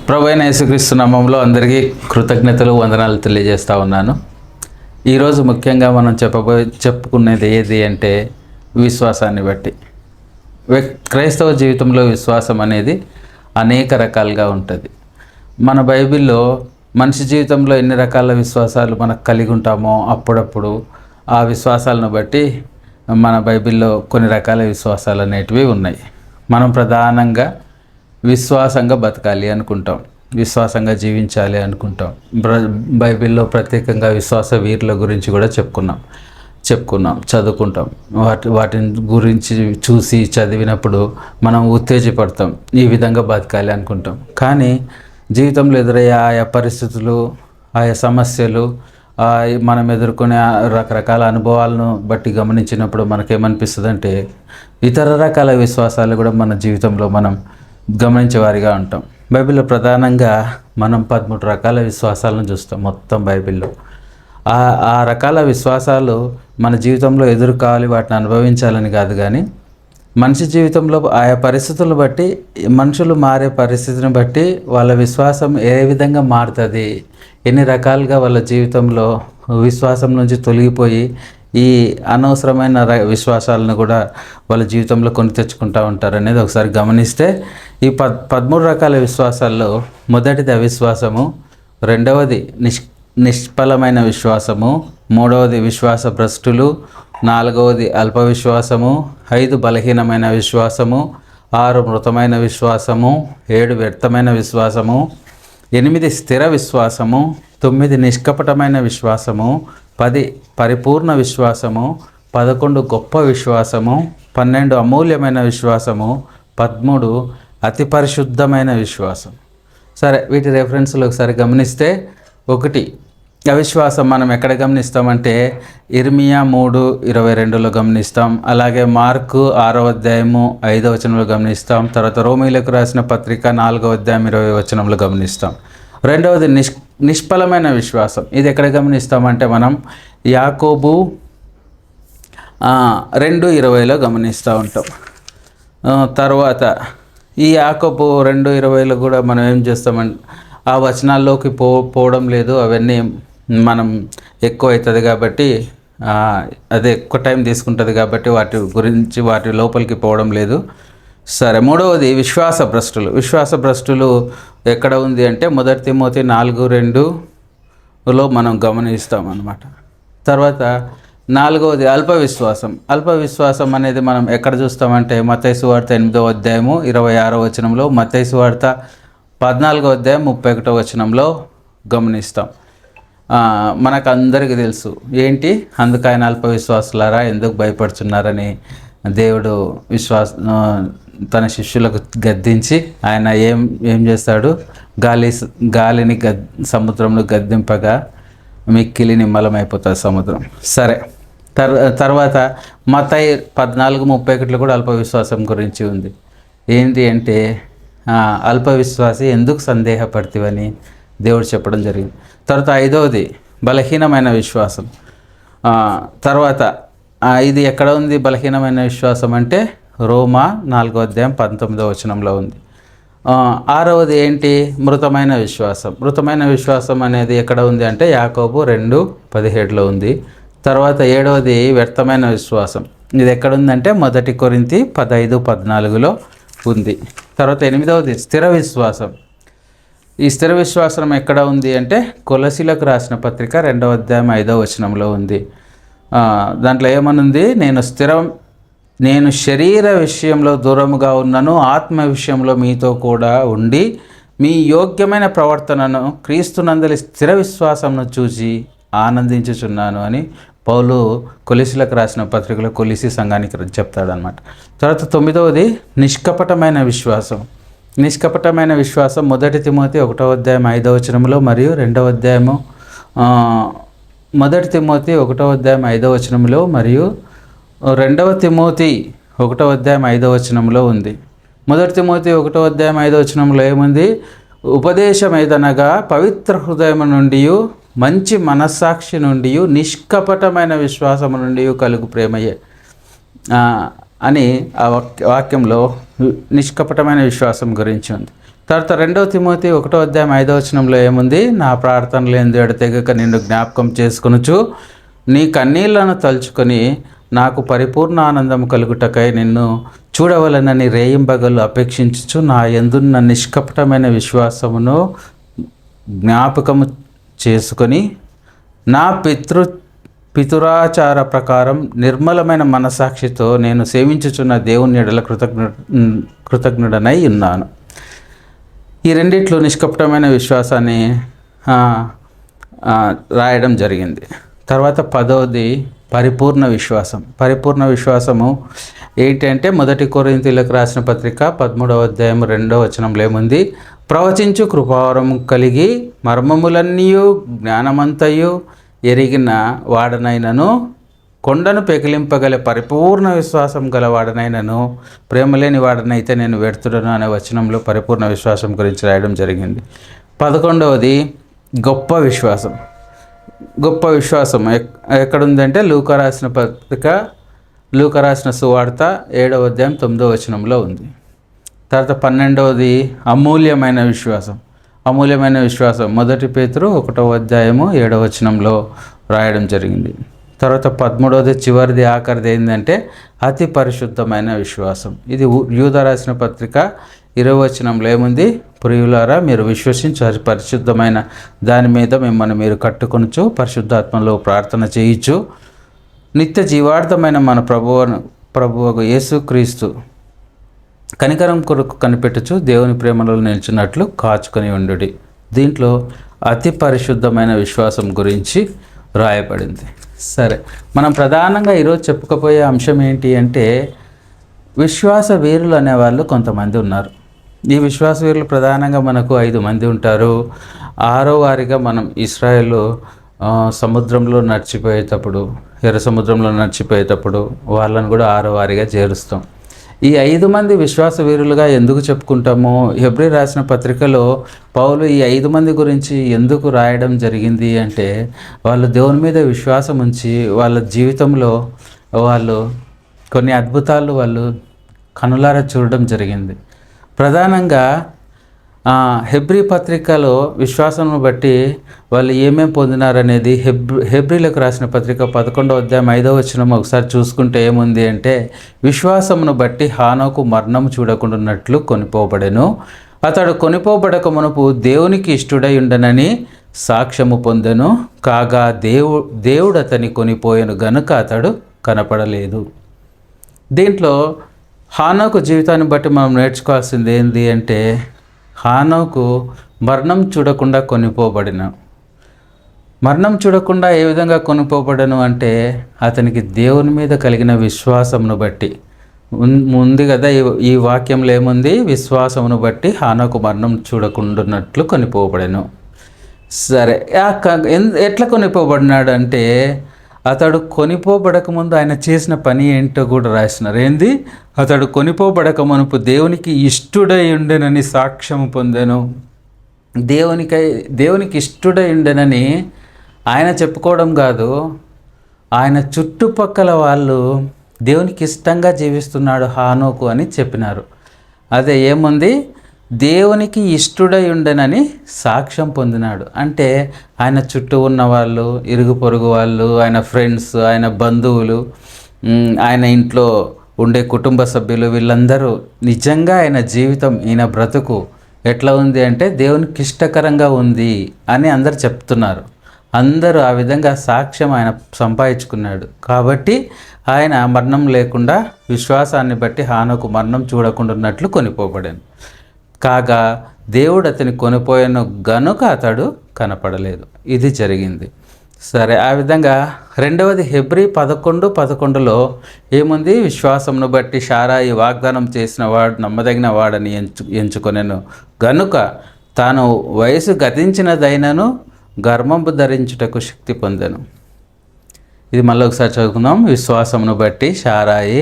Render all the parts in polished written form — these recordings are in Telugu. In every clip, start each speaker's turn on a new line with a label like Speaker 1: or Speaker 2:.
Speaker 1: ప్రభువైన యేసుక్రీస్తు నామములో అందరికీ కృతజ్ఞతలు వందనాలు తెలియజేస్తూ ఉన్నాను. ఈరోజు ముఖ్యంగా మనం చెప్పుకునేది ఏది అంటే విశ్వాసాన్ని బట్టి. క్రైస్తవ జీవితంలో విశ్వాసం అనేది అనేక రకాలుగా ఉంటుంది. మన బైబిల్లో మనిషి జీవితంలో ఎన్ని రకాల విశ్వాసాలు మనకు కలిగి ఉంటామో అప్పుడప్పుడు ఆ విశ్వాసాలను బట్టి మన బైబిల్లో కొన్ని రకాల విశ్వాసాలు అనేటివి ఉన్నాయి. మనం ప్రధానంగా విశ్వాసంగా బతకాలి అనుకుంటాం, విశ్వాసంగా జీవించాలి అనుకుంటాం. బైబిల్లో ప్రత్యేకంగా విశ్వాస వీరుల గురించి కూడా చెప్పుకున్నాం, చదువుకుంటాం. వాటిని గురించి చూసి చదివినప్పుడు మనం ఉత్తేజపడతాం, ఈ విధంగా బతకాలి అనుకుంటాం. కానీ జీవితంలో ఎదురయ్యే ఆయా పరిస్థితులు, ఆయా సమస్యలు, మనం ఎదుర్కొనే రకరకాల అనుభవాలను బట్టి గమనించినప్పుడు మనకేమనిపిస్తుంది అంటే ఇతర రకాల విశ్వాసాలు కూడా మన జీవితంలో మనం గమనించేవారిగా ఉంటాం. బైబిల్లో ప్రధానంగా మనం 13 రకాల విశ్వాసాలను చూస్తాం మొత్తం బైబిల్లో. ఆ రకాల విశ్వాసాలు మన జీవితంలో ఎదురు కావాలి, వాటిని అనుభవించాలని కాదు, కానీ మనిషి జీవితంలో ఆయా పరిస్థితులను బట్టి, మనుషులు మారే పరిస్థితిని బట్టి వాళ్ళ విశ్వాసం ఏ విధంగా మారుతుంది, ఎన్ని రకాలుగా వాళ్ళ జీవితంలో విశ్వాసం నుంచి తొలగిపోయి ఈ అనవసరమైన విశ్వాసాలను కూడా వాళ్ళ జీవితంలో కొని తెచ్చుకుంటూ ఉంటారు అనేది ఒకసారి గమనిస్తే, ఈ 13 రకాల విశ్వాసాల్లో మొదటిది అవిశ్వాసము, రెండవది నిష్ఫలమైన విశ్వాసము, మూడవది విశ్వాస భ్రష్టులు, నాలుగవది అల్ప విశ్వాసము, 5 బలహీనమైన విశ్వాసము, 6 మృతమైన విశ్వాసము, 7 వ్యర్థమైన విశ్వాసము, 8 స్థిర విశ్వాసము, 9 నిష్కపటమైన విశ్వాసము, 10 పరిపూర్ణ విశ్వాసము, 11 గొప్ప విశ్వాసము, 12 అమూల్యమైన విశ్వాసము, 13 అతి పరిశుద్ధమైన విశ్వాసం. సరే, వీటి రెఫరెన్స్లు ఒకసారి గమనిస్తే, 1 అవిశ్వాసం మనం ఎక్కడ గమనిస్తామంటే ఇర్మియా 3:22లో గమనిస్తాం. అలాగే మార్కు 6వ అధ్యాయము 5వ వచనంలో గమనిస్తాం. తర్వాత రోమీలకు రాసిన పత్రిక 4వ అధ్యాయం 20వ వచనంలో గమనిస్తాం. రెండవది నిష్ఫలమైన విశ్వాసం. ఇది ఎక్కడ గమనిస్తామంటే మనం యాకోబు 2:20లో గమనిస్తూ ఉంటాం. తర్వాత ఈ యాకోబు 2:20లో కూడా మనం ఏం చేస్తామంటే ఆ వచనాల్లోకి పోవడం లేదు, అవన్నీ మనం ఎక్కువ అవుతుంది కాబట్టి, అదే ఎక్కువ టైం తీసుకుంటుంది కాబట్టి వాటి గురించి వాటి లోపలికి పోవడం లేదు. సరే, మూడవది విశ్వాస భ్రష్టులు ఎక్కడ ఉంది అంటే 1 తిమోతి 4:2లో మనం గమనిస్తాం అన్నమాట. తర్వాత నాలుగవది అల్ప విశ్వాసం అనేది మనం ఎక్కడ చూస్తామంటే మత్తయి సువార్త 8వ అధ్యాయము 26వ వచనంలో, మత్తయి సువార్త 14వ అధ్యాయం 31వ వచనంలో గమనిస్తాం. మనకు అందరికీ తెలుసు ఏంటి, అందుకు ఆయన అల్ప విశ్వాసులారా ఎందుకు భయపడుతున్నారని దేవుడు తన శిష్యులకు గద్దించి ఆయన ఏం చేస్తాడు, గాలిని సముద్రంలో గద్దింపగా మిక్కిలి నిమ్మలమైపోతుంది సముద్రం. సరే, తర్వాత మత్తయి 14:31లో కూడా అల్ప విశ్వాసం గురించి ఉంది. ఏంటి అంటే అల్ప విశ్వాసి ఎందుకు సందేహపడతావని దేవుడు చెప్పడం జరిగింది. తర్వాత 5వది బలహీనమైన విశ్వాసం. తర్వాత ఇది ఎక్కడ ఉంది బలహీనమైన విశ్వాసం అంటే రోమా 4వ అధ్యాయం 19వ వచనంలో ఉంది. 6వది ఏంటి, మృతమైన విశ్వాసం అనేది ఎక్కడ ఉంది అంటే యాకోబు 2:17లో ఉంది. తర్వాత 7వది వ్యర్థమైన విశ్వాసం. ఇది ఎక్కడ ఉందంటే 1 కొరింథీ 15:14లో ఉంది. తర్వాత 8వది స్థిర విశ్వాసం. ఈ స్థిర విశ్వాసం ఎక్కడ ఉంది అంటే కొలసీలకు రాసిన పత్రిక 2వ అధ్యాయం 5వ వచనంలో ఉంది. దాంట్లో ఏమనుంది, నేను శరీర విషయంలో దూరముగా ఉన్నను, ఆత్మ విషయంలో మీతో కూడా ఉండి మీ యోగ్యమైన ప్రవర్తనను క్రీస్తునందలి స్థిర విశ్వాసంను చూసి ఆనందించుచున్నాను అని పౌలు కొలసీలకు రాసిన పత్రికలో కొలిసి సంఘానికి చెప్తాడనమాట. తర్వాత 9వది నిష్కపటమైన విశ్వాసం. 1 తిమోతి 1వ అధ్యాయం 5వ వచనంలో మరియు 2వ అధ్యాయము 1 తిమోతి 1వ అధ్యాయం 5వ వచనంలో మరియు 2వ తిమోతి 1వ అధ్యాయం 5వ వచనంలో ఉంది. 1 తిమోతి 1వ అధ్యాయం 5వ వచనంలో ఏముంది, ఉపదేశం ఏదనగా పవిత్ర హృదయం నుండి, మంచి మనస్సాక్షి నుండి, నిష్కపటమైన విశ్వాసము నుండి కలుగు ప్రేమయే అని ఆ వాక్యంలో నిష్కపటమైన విశ్వాసం గురించి ఉంది. తర్వాత 2 తిమోతి 1:5 ఏముంది? నా ప్రార్థనలు ఎందు ఎడతెగక నిన్ను జ్ఞాపకం చేసుకొనుచు నీ కన్నీళ్లను తలుచుకొని నాకు పరిపూర్ణ ఆనందం కలుగుటకై నిన్ను చూడవలనని రేయింబగలు అపేక్షించుచు నా యందున్న నిష్కపటమైన విశ్వాసమును జ్ఞాపకము చేసుకొని నా పితురాచార ప్రకారం నిర్మలమైన మనసాక్షితో నేను సేవించుచున్న దేవుని ఎడల కృతజ్ఞుడనై ఉన్నాను. ఈ రెండిట్లో నిష్కపటమైన విశ్వాసాన్ని రాయడం జరిగింది. తర్వాత 10వది పరిపూర్ణ విశ్వాసం. పరిపూర్ణ విశ్వాసము ఏంటంటే 1 కొరింథీయులకు రాసిన పత్రిక 13:2 ఏముంది? ప్రవచించు కృపావరం కలిగి మర్మములన్నీయు జ్ఞానమంతయు ఎరిగిన వాడనైనను కొండను పెకిలింపగల పరిపూర్ణ విశ్వాసం గల వాడనైనను ప్రేమలేని వాడనైతే నేను వెడుతుడను అనే వచనంలో పరిపూర్ణ విశ్వాసం గురించి రాయడం జరిగింది. 11వది గొప్ప విశ్వాసం. గొప్ప విశ్వాసం ఎక్కడుందంటే లూకా రాసిన పత్రిక, లూకా రాసిన సువార్త 7:9 ఉంది. తర్వాత 12వది అమూల్యమైన విశ్వాసం. అమూల్యమైన విశ్వాసం 1 పేతురు 1:7 రాయడం జరిగింది. తర్వాత 13వది చివరిది ఆఖరిది ఏంటంటే అతి పరిశుద్ధమైన విశ్వాసం. ఇది యూదా రాసిన పత్రిక 20 ఏముంది? ప్రియులారా మీరు విశ్వసించు పరిశుద్ధమైన దాని మీద మిమ్మల్ని మీరు కట్టుకొనుచు పరిశుద్ధాత్మలో ప్రార్థన చేయించు నిత్య జీవార్థమైన మన ప్రభువు యేసుక్రీస్తు కనికరం కొరకు కనిపెట్టుచు దేవుని ప్రేమలో నిలిచినట్లు కాచుకొని ఉండుడి. దీంట్లో అతి పరిశుద్ధమైన విశ్వాసం గురించి రాయబడింది. సరే, మనం ప్రధానంగా ఈరోజు చెప్పుకోబోయే అంశం ఏంటి అంటే విశ్వాస వీరులు అనేవాళ్ళు కొంతమంది ఉన్నారు. ఈ విశ్వాస వీరులు ప్రధానంగా మనకు 5 మంది ఉంటారు. 6వ వారిగా మనం ఇశ్రాయేలు సముద్రంలో నడిచిపోయేటప్పుడు, ఎర్ర సముద్రంలో నడిచిపోయేటప్పుడు వాళ్ళని కూడా 6వ వారిగా చేరుస్తాం. ఈ 5 మంది విశ్వాస వీరులుగా ఎందుకు చెప్పుకుంటాము? హెబ్రీ రాసిన పత్రికలో పౌలు ఈ 5 మంది గురించి ఎందుకు రాయడం జరిగింది అంటే వాళ్ళు దేవుని మీద విశ్వాసం ఉంచి వాళ్ళ జీవితంలో వాళ్ళు కొన్ని అద్భుతాలు వాళ్ళు కనులారా చూడడం జరిగింది. ప్రధానంగా హెబ్రీ పత్రికలో విశ్వాసమును బట్టి వాళ్ళు ఏమేమి పొందినారనేది హెబ్రీలకు రాసిన పత్రిక 11:5 ఒకసారి చూసుకుంటే ఏముంది అంటే విశ్వాసమును బట్టి హానోకు మరణం చూడకుండాన్నట్లు కొనిపోబడెను. అతడు కొనిపోబడక మునుపు దేవునికి ఇష్టుడై ఉండనని సాక్ష్యము పొందెను. కాగా దేవుడు అతని కొనిపోయెను గనుక అతడు కనపడలేదు. దీంట్లో హానోకు జీవితాన్ని బట్టి మనం నేర్చుకోవాల్సింది ఏంటి అంటే హానోకు మరణం చూడకుండా కొనిపోబడిన. మరణం చూడకుండా ఏ విధంగా కొనిపోబడను అంటే అతనికి దేవుని మీద కలిగిన విశ్వాసమును బట్టి ఉంది కదా. ఈ వాక్యంలో ఏముంది? విశ్వాసమును బట్టి హానోకు మరణం చూడకుండాన్నట్లు కొనిపోబడెను. సరే, ఎట్లా కొనిపోబడినాడు అంటే అతడు కొనిపోబడక ముందు ఆయన చేసిన పని ఏంటో కూడా రాసినారు. ఏంది? అతడు కొనిపోబడక మునుపు దేవునికి ఇష్టుడై ఉండెనని సాక్ష్యము పొందెను. దేవునికి ఇష్టుడై ఉండెనని ఆయన చెప్పుకోవడం కాదు, ఆయన చుట్టుపక్కల వాళ్ళు దేవునికి ఇష్టంగా జీవిస్తున్నాడు హానోకు అని చెప్పినారు. అదే ఏముంది? దేవునికి ఇష్టుడై ఉండనని సాక్ష్యం పొందినాడు. అంటే ఆయన చుట్టూ ఉన్న వాళ్ళు, ఇరుగు పొరుగు వాళ్ళు, ఆయన ఫ్రెండ్స్, ఆయన బంధువులు, ఆయన ఇంట్లో ఉండే కుటుంబ సభ్యులు వీళ్ళందరూ నిజంగా ఆయన జీవితం, ఈయన బ్రతుకు ఎట్లా ఉంది అంటే దేవునికి ఇష్టకరంగా ఉంది అని అందరు చెప్తున్నారు. అందరూ ఆ విధంగా సాక్ష్యం ఆయన సంపాదించుకున్నాడు. కాబట్టి ఆయన మరణం లేకుండా విశ్వాసాన్ని బట్టి హానోకు మరణం చూడకుండాన్నట్లు కొనిపోబడాను. కాగా దేవుడు అతని కొనిపోయాను గనుక అతడు కనపడలేదు. ఇది జరిగింది. సరే, ఆ విధంగా 2వది హెబ్రీ 11:11 ఏముంది? విశ్వాసమును బట్టి శారాయి వాగ్దానం చేసిన వాడు నమ్మదగిన వాడని ఎంచుకొనెను గనుక తాను వయసు గతించినదైనను గర్భంబు ధరించుటకు శక్తి పొందెను. ఇది మళ్ళీ ఒకసారి చదువుకుందాం. విశ్వాసమును బట్టి శారాయి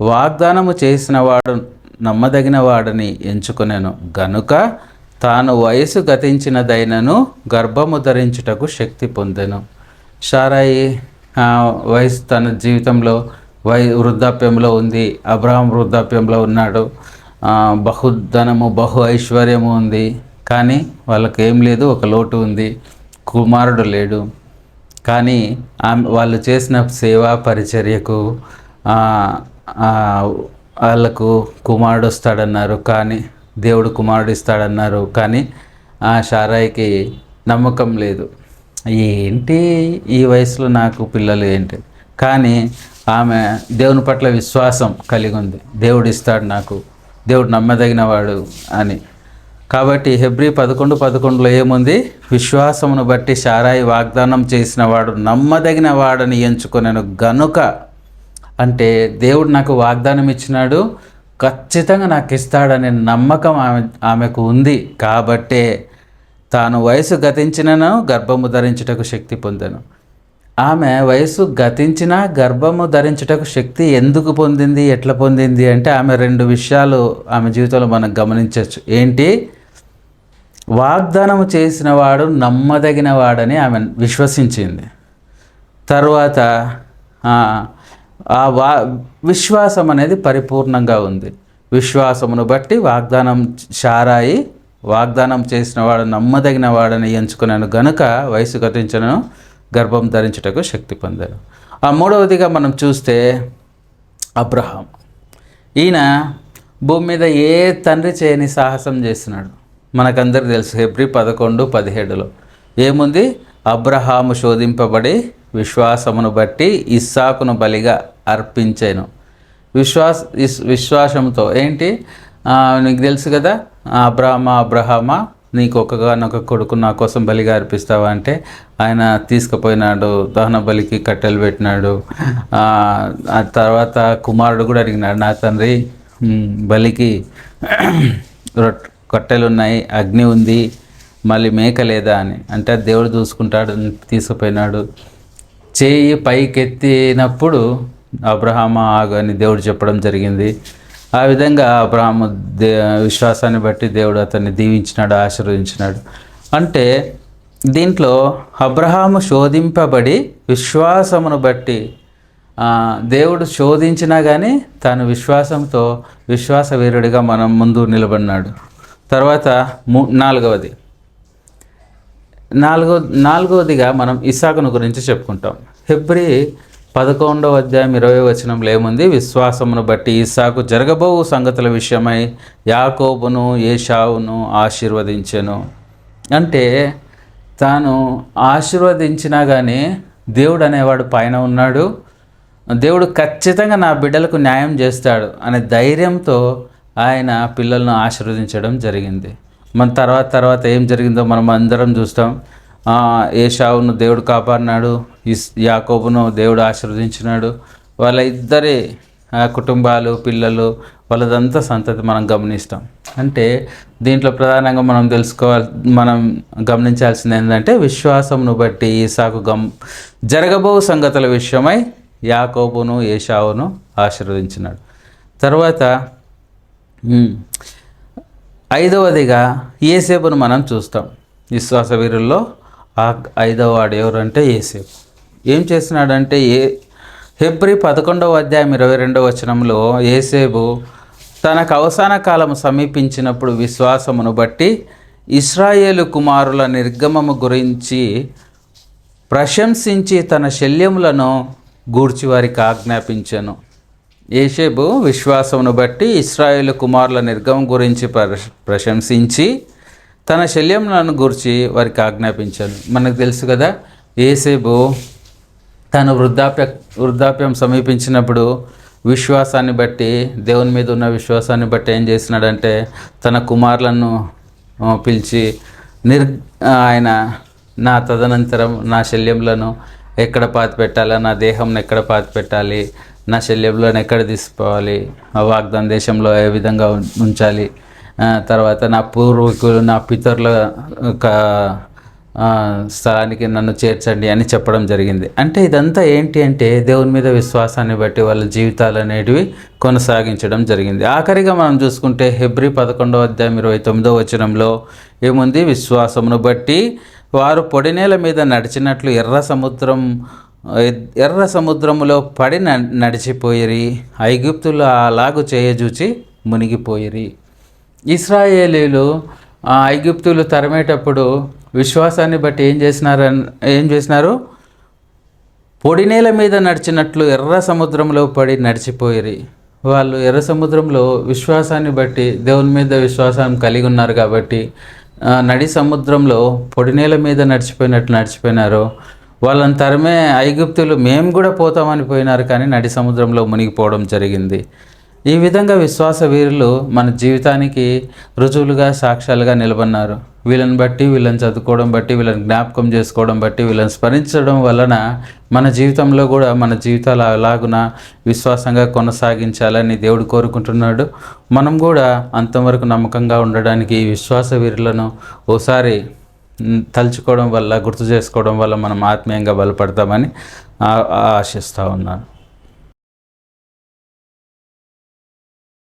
Speaker 1: వాగ్దానము చేసిన వాడు నమ్మదగిన వాడని ఎంచుకొనెను గనుక తాను వయసు గతించినదైనను గర్భము ధరించుటకు శక్తి పొందెను. శారాయి వయసు తన జీవితంలో వృద్ధాప్యంలో ఉంది. అబ్రహాం వృద్ధాప్యంలో ఉన్నాడు. బహుధనము బహు ఐశ్వర్యము ఉంది, కానీ వాళ్ళకి ఏం లేదు, ఒక లోటు ఉంది, కుమారుడు లేడు. కానీ వాళ్ళు చేసిన సేవా పరిచర్యకు వాళ్ళకు కుమారుడు వస్తాడన్నారు, కానీ దేవుడు కుమారుడు ఇస్తాడన్నారు, కానీ ఆ శారాయికి నమ్మకం లేదు. ఏంటి ఈ వయసులో నాకు పిల్లలు ఏంటి? కానీ ఆమె దేవుని పట్ల విశ్వాసం కలిగి ఉంది, దేవుడు ఇస్తాడు నాకు, దేవుడు నమ్మదగినవాడు అని. కాబట్టి హెబ్రీ 11:11లో ఏముంది? విశ్వాసమును బట్టి శారాయి వాగ్దానం చేసిన వాడు నమ్మదగిన వాడని ఎంచుకొనెను గనుక. అంటే దేవుడు నాకు వాగ్దానం ఇచ్చినాడు, ఖచ్చితంగా నాకు ఇస్తాడనే నమ్మకం ఆమెకు ఉంది. కాబట్టే తాను వయసు గతించినను గర్భము ధరించుటకు శక్తి పొందాను. ఆమె వయసు గతించినా గర్భము ధరించుటకు శక్తి ఎందుకు పొందింది, ఎట్లా పొందింది అంటే ఆమె 2 విషయాలు ఆమె జీవితంలో మనం గమనించవచ్చు. ఏంటి? వాగ్దానము చేసిన వాడు నమ్మదగిన వాడని ఆమె విశ్వసించింది. తర్వాత విశ్వాసం అనేది పరిపూర్ణంగా ఉంది. విశ్వాసమును బట్టి శారాయి వాగ్దానం చేసిన వాడు నమ్మదగిన వాడని ఎంచుకున్నాను గనుక వయసు గతించను గర్భం ధరించుటకు శక్తి పొందాను. ఆ 3వదిగా మనం చూస్తే అబ్రహాం. ఈయన భూమి మీద ఏ తండ్రి చేయని సాహసం చేస్తున్నాడు. మనకందరికీ తెలుసు. హెబ్రీ 11:17లో ఏముంది? అబ్రహాము శోధింపబడి విశ్వాసమును బట్టి ఇస్సాకును బలిగా అర్పించాను. విశ్వాసంతో ఏంటి? నీకు తెలుసు కదా, అబ్రహామా నీకు ఒకగానొక కొడుకు నా కోసం బలిగా అర్పిస్తావా అంటే ఆయన తీసుకుపోయినాడు, దహన బలికి కట్టెలు పెట్టినాడు. ఆ తర్వాత కుమారుడు కూడా అడిగినాడు, నా తండ్రి బలికి కట్టెలు ఉన్నాయి, అగ్ని ఉంది, మళ్ళీ మేక లేదా అని. అంటే దేవుడు చూసుకుంటాడు, తీసుకుపోయినాడు. చేయి పైకెత్తినప్పుడు అబ్రహామా ఆగు అని దేవుడు చెప్పడం జరిగింది. ఆ విధంగా అబ్రహాము విశ్వాసాన్ని బట్టి దేవుడు అతన్ని దీవించినాడు, ఆశీర్వదించినాడు. అంటే దీంట్లో అబ్రహాము శోధింపబడి విశ్వాసమును బట్టి దేవుడు శోధించినా కానీ తాను విశ్వాసంతో విశ్వాస వీరుడిగా మనం ముందు నిలబడినాడు. తర్వాత నాలుగవదిగా మనం ఇస్సాకును గురించి చెప్పుకుంటాం. హెబ్రీ 11:20 ఏముంది? విశ్వాసమును బట్టి ఇస్సాకు జరగబో సంగతుల విషయమై యాకోబును ఏశావును ఆశీర్వదించెను. అంటే తాను ఆశీర్వదించినా కానీ దేవుడు అనేవాడు పైన ఉన్నాడు, దేవుడు ఖచ్చితంగా నా బిడ్డలకు న్యాయం చేస్తాడు అనే ధైర్యంతో ఆయన పిల్లలను ఆశీర్వదించడం జరిగింది. మన తర్వాత ఏం జరిగిందో మనం అందరం చూస్తాం. ఏశావును దేవుడు కాపాడినాడు, యాకోబును దేవుడు ఆశీర్వదించినాడు. వాళ్ళ ఇద్దరి కుటుంబాలు, పిల్లలు, వాళ్ళదంతా సంతతి మనం గమనిస్తాం. అంటే దీంట్లో ప్రధానంగా మనం గమనించాల్సింది ఏంటంటే విశ్వాసమును బట్టి ఇస్సాకు జరగబో సంగతుల విషయమై యాకోబును ఏశావును ఆశీర్వదించినాడు. తర్వాత 5వదిగా యోసేపును మనం చూస్తాం. విశ్వాస వీరుల్లో 5వ వాడు ఎవరంటే యోసేపు. ఏం చేస్తున్నాడంటే హెబ్రీ 11:22 యోసేపు తనకు అవసాన కాలము సమీపించినప్పుడు విశ్వాసమును బట్టి ఇశ్రాయేలు కుమారుల నిర్గమము గురించి ప్రశంసించి తన శల్యములను గూర్చి వారికి ఆజ్ఞాపించెను. యోసేపు విశ్వాసమును బట్టి ఇశ్రాయేలు కుమారుల నిర్గమం గురించి ప్రశంసించి తన శల్యములను గూర్చి వారికి ఆజ్ఞాపించాను. మనకు తెలుసు కదా, యోసేపు తను వృద్ధాప్యం సమీపించినప్పుడు విశ్వాసాన్ని బట్టి, దేవుని మీద ఉన్న విశ్వాసాన్ని బట్టి ఏం చేసినాడంటే తన కుమారులను పిలిచి ఆయన నా తదనంతరం నా శల్యములను ఎక్కడ పాతి పెట్టాలా, నా దేహంను ఎక్కడ పాతి పెట్టాలి, నా శల్యంలోని ఎక్కడ తీసుకోవాలి, వాగ్దాన దేశంలో ఏ విధంగా ఉంచాలి, తర్వాత నా పూర్వీకులు నా పితరుల స్థలానికి నన్ను చేర్చండి అని చెప్పడం జరిగింది. అంటే ఇదంతా ఏంటి అంటే దేవుని మీద విశ్వాసాన్ని బట్టి వాళ్ళ జీవితాలు అనేటివి కొనసాగించడం జరిగింది. ఆఖరిగా మనం చూసుకుంటే హెబ్రీ 11:29 ఏముంది? విశ్వాసమును బట్టి వారు పొడినేల మీద నడిచినట్లు ఎర్ర సముద్రములో పడి నడిచిపోయిరి, ఐగుప్తులు అలాగు చేయజూచి మునిగిపోయిరి. ఇశ్రాయేలీలు ఐగుప్తులు తరిమేటప్పుడు విశ్వాసాన్ని బట్టి ఏం చేసినారు? పొడి నేల మీద నడిచినట్లు ఎర్ర సముద్రంలో పడి నడిచిపోయిరి. వాళ్ళు ఎర్ర సముద్రంలో విశ్వాసాన్ని బట్టి దేవుని మీద విశ్వాసాన్ని కలిగి ఉన్నారు కాబట్టి నడి సముద్రంలో పొడి నేల మీద నడిచిపోయినట్లు నడిచిపోయినారు. వాళ్ళని తరిమే ఐగుప్తులు మేము కూడా పోతామని పోయినారు, కానీ నడి సముద్రంలో మునిగిపోవడం జరిగింది. ఈ విధంగా విశ్వాస వీరులు మన జీవితానికి రుజువులుగా సాక్ష్యాలుగా నిలబడినారు. వీళ్ళని బట్టి, వీళ్ళని చదువుకోవడం బట్టి, వీళ్ళని జ్ఞాపకం చేసుకోవడం బట్టి, వీళ్ళని స్మరించడం వలన మన జీవితంలో కూడా మన జీవితాలు అలాగున విశ్వాసంగా కొనసాగించాలని దేవుడు కోరుకుంటున్నాడు. మనం కూడా అంతవరకు నమ్మకంగా ఉండడానికి ఈ విశ్వాస వీరులను ఓసారి తలుచుకోవడం వల్ల, గుర్తు చేసుకోవడం వల్ల మనం ఆత్మీయంగా బలపడతామని ఆశిస్తూ ఉన్నాను.